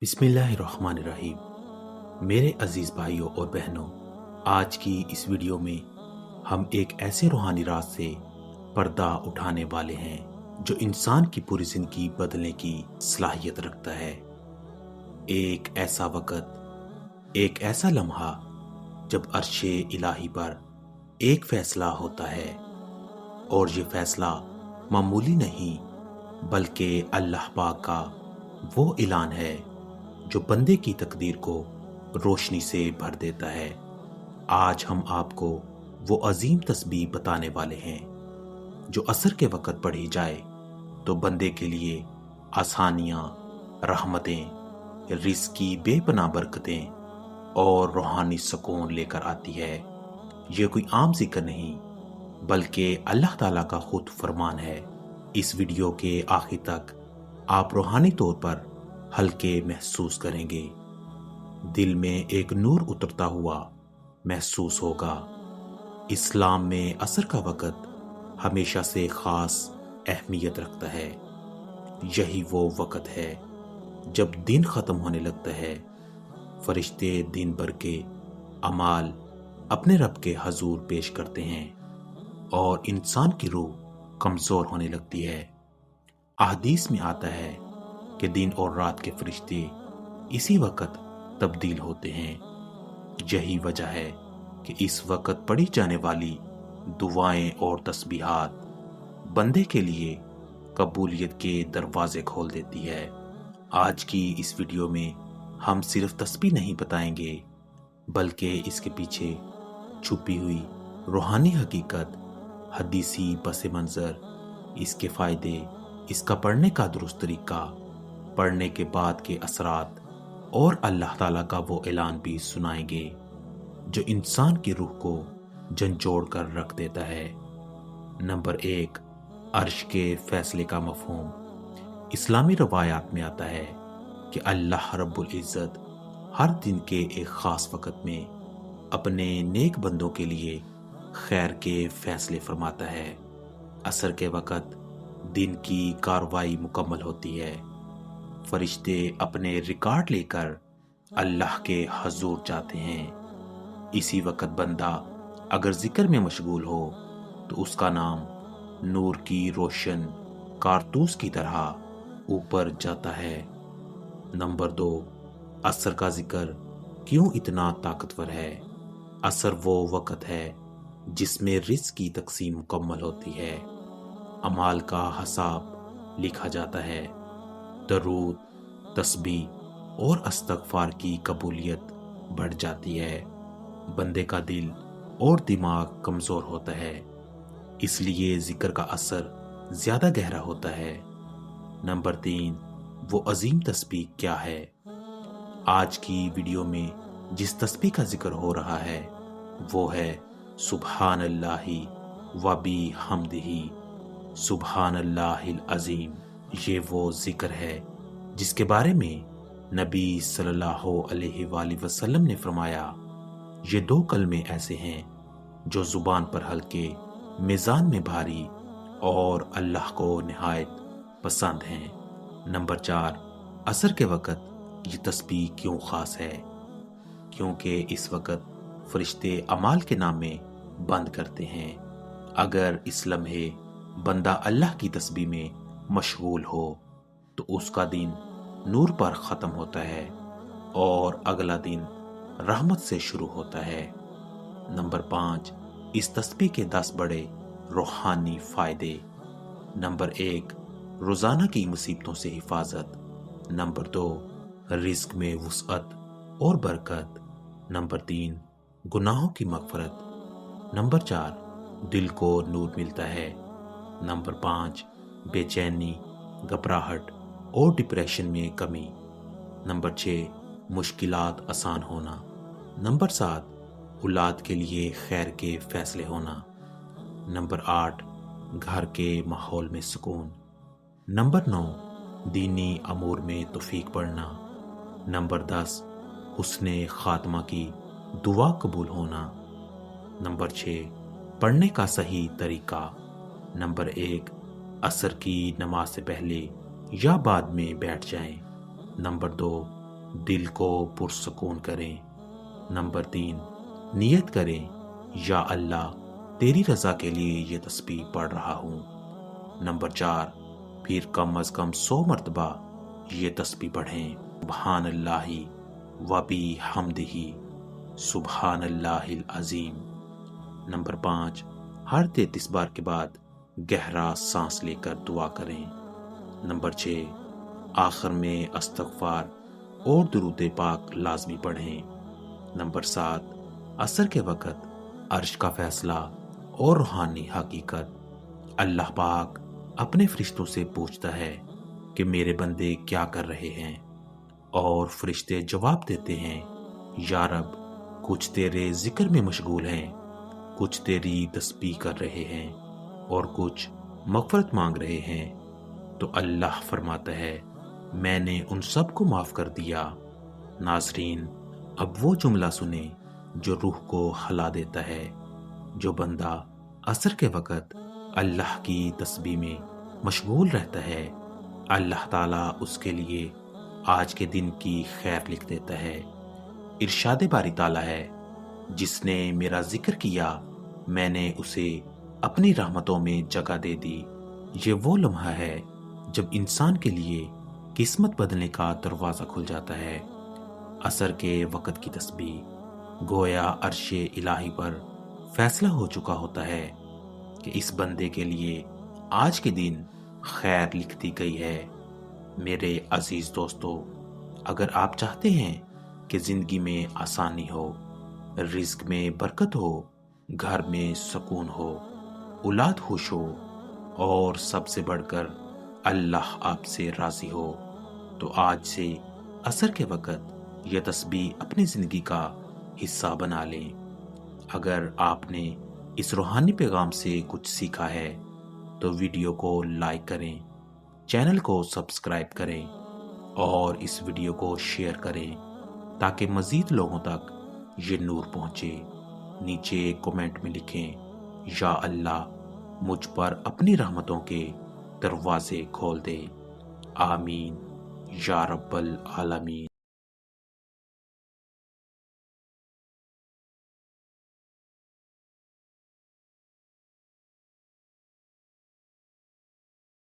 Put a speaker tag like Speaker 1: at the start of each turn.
Speaker 1: बिस्मिल्लाहिर्रहमानिर्रहीम। मेरे अजीज भाइयों और बहनों, आज की इस वीडियो में हम एक ऐसे रूहानी राज से पर्दा उठाने वाले हैं जो इंसान की पूरी जिंदगी बदलने की सलाहियत रखता है। एक ऐसा वक्त, एक ऐसा लम्हा जब अर्शे इलाही पर एक फैसला होता है, और ये फैसला मामूली नहीं बल्कि अल्लाह पाक का वो ऐलान है जो बंदे की तकदीर को रोशनी से भर देता है। आज हम आपको वो अजीम तस्बीह बताने वाले हैं जो असर के वक़्त पढ़ी जाए तो बंदे के लिए आसानियाँ, रहमतें, रिज़्क़ की बेपनाह बरकतें और रूहानी सुकून लेकर आती है। ये कोई आम जिक्र नहीं बल्कि अल्लाह ताला का खुद फरमान है। इस वीडियो के आखिर तक आप रूहानी तौर पर हल्के महसूस करेंगे, दिल में एक नूर उतरता हुआ महसूस होगा। इस्लाम में असर का वक़्त हमेशा से ख़ास अहमियत रखता है। यही वो वक़्त है जब दिन ख़त्म होने लगता है, फरिश्ते दिन भर के अमाल अपने रब के हजूर पेश करते हैं और इंसान की रूह कमज़ोर होने लगती है। अहदीस में आता है कि दिन और रात के फरिश्ते इसी वक़्त तब्दील होते हैं। यही वजह है कि इस वक़्त पढ़ी जाने वाली दुआएं और तस्बीहात बंदे के लिए कबूलियत के दरवाजे खोल देती है। आज की इस वीडियो में हम सिर्फ तस्बीह नहीं बताएंगे बल्कि इसके पीछे छुपी हुई रूहानी हकीकत, हदीसी पस मंज़र, इसके फ़ायदे, इसका पढ़ने का दुरुस्त तरीका, पढ़ने के बाद के असरात और अल्लाह ताला का वो ऐलान भी सुनाएंगे जो इंसान की रूह को झंझोड़ कर रख देता है। नंबर 1, अर्श के फैसले का मफहूम। इस्लामी रवायात में आता है कि अल्लाह रब्बुल इज़्ज़त हर दिन के एक ख़ास वक़्त में अपने नेक बंदों के लिए खैर के फैसले फरमाता है। असर के वक़्त दिन की कार्रवाई मुकम्मल होती है। फरिश्ते अपने रिकॉर्ड लेकर अल्लाह के हजूर जाते हैं। इसी वक़्त बंदा अगर जिक्र में मशगूल हो तो उसका नाम नूर की रोशन कारतूस की तरह ऊपर जाता है। नंबर 2, असर का जिक्र क्यों इतना ताकतवर है। असर वो वक़्त है जिसमें रिज़्क़ की तकसीम मुकम्मल होती है, अमाल का हिसाब लिखा जाता है, दरूद, तस्बीह और इस्तग़फ़ार की कबूलियत बढ़ जाती है। बंदे का दिल और दिमाग कमज़ोर होता है, इसलिए जिक्र का असर ज़्यादा गहरा होता है। नंबर 3, वो अजीम तस्बीह क्या है। आज की वीडियो में जिस तस्बीह का जिक्र हो रहा है वो है सुब्हानल्लाहि व बिहम्दिही सुब्हानल्लाहिल अज़ीम। ये वो जिक्र है जिसके बारे में नबी सल्लल्लाहु अलैहि वसल्लम ने फरमाया, ये 2 कलमे ऐसे हैं जो ज़ुबान पर हल्के, मिज़ान में भारी और अल्लाह को निहायत पसंद हैं। नंबर 4, असर के वक़्त ये तस्बीह क्यों ख़ास है। क्योंकि इस वक़्त फरिश्ते अमाल के नामे बंद करते हैं। अगर इस लम्हे बंदा अल्लाह की तस्बीह में मशगूल हो तो उसका दिन नूर पर ख़त्म होता है और अगला दिन रहमत से शुरू होता है। नंबर 5, इस तस्बीह के 10 बड़े रूहानी फ़ायदे। नंबर 1, रोज़ाना की मुसीबतों से हिफाजत। नंबर 2, रिज़्क़ में वुसअत और बरकत। नंबर 3, गुनाहों की मग़फ़िरत। नंबर 4, दिल को नूर मिलता है। नंबर 5, बेचैनी, घबराहट और डिप्रेशन में कमी। नंबर 6, मुश्किलात आसान होना। नंबर 7, औलाद के लिए खैर के फैसले होना। नंबर 8, घर के माहौल में सुकून। नंबर 9, दीनी अमूर में तौफीक बढ़ना। नंबर 10, हुस्ने खात्मा की दुआ कबूल होना। नंबर 6, पढ़ने का सही तरीका। नंबर 1, असर की नमाज से पहले या बाद में बैठ जाएं। नंबर 2, دل کو پرسکون کریں۔ نمبر 3، نیت کریں یا اللہ تیری رضا کے لیے یہ تسبیح پڑھ رہا ہوں۔ نمبر 4، پھر کم از کم 100 مرتبہ یہ تسبیح پڑھیں، سبحان اللہ و بحمدہ سبحان اللہ العظیم۔ نمبر 5، ہر 33 بار کے بعد گہرا سانس لے کر دعا کریں۔ نمبر 6، آخر میں استغفار اور درود پاک لازمی پڑھیں۔ نمبر 7، عصر کے وقت عرش کا فیصلہ اور روحانی حقیقت۔ اللہ پاک اپنے فرشتوں سے پوچھتا ہے کہ میرے بندے کیا کر رہے ہیں، اور فرشتے جواب دیتے ہیں، یا رب کچھ تیرے ذکر میں مشغول ہیں، کچھ تیری تسبیح کر رہے ہیں، اور کچھ مغفرت مانگ رہے ہیں۔ تو اللہ فرماتا ہے میں نے ان سب کو معاف کر دیا۔ ناظرین، اب وہ جملہ سنیں جو روح کو ہلا دیتا ہے۔ جو بندہ عصر کے وقت اللہ کی تسبیح میں مشغول رہتا ہے، اللہ تعالیٰ اس کے لیے آج کے دن کی خیر لکھ دیتا ہے۔ ارشاد باری تعالیٰ ہے، جس نے میرا ذکر کیا میں نے اسے اپنی رحمتوں میں جگہ دے دی۔ یہ وہ لمحہ ہے جب انسان کے لیے قسمت بدلنے کا دروازہ کھل جاتا ہے۔ عصر کے وقت کی تسبیح گویا عرش الہی پر فیصلہ ہو چکا ہوتا ہے کہ اس بندے کے لیے آج کے دن خیر لکھ دی گئی ہے۔ میرے عزیز دوستو، اگر آپ چاہتے ہیں کہ زندگی میں آسانی ہو، رزق میں برکت ہو، گھر میں سکون ہو، اولاد خوش ہو، اور سب سے بڑھ کر اللہ آپ سے راضی ہو، تو آج سے عصر کے وقت یہ تسبیح اپنی زندگی کا حصہ بنا لیں۔ اگر آپ نے اس روحانی پیغام سے کچھ سیکھا ہے تو ویڈیو کو لائک کریں، چینل کو سبسکرائب کریں اور اس ویڈیو کو شیئر کریں تاکہ مزید لوگوں تک یہ نور پہنچے۔ نیچے کومنٹ میں لکھیں، یا اللہ مجھ پر اپنی رحمتوں کے دروازے کھول دے، آمین یا رب العالمین۔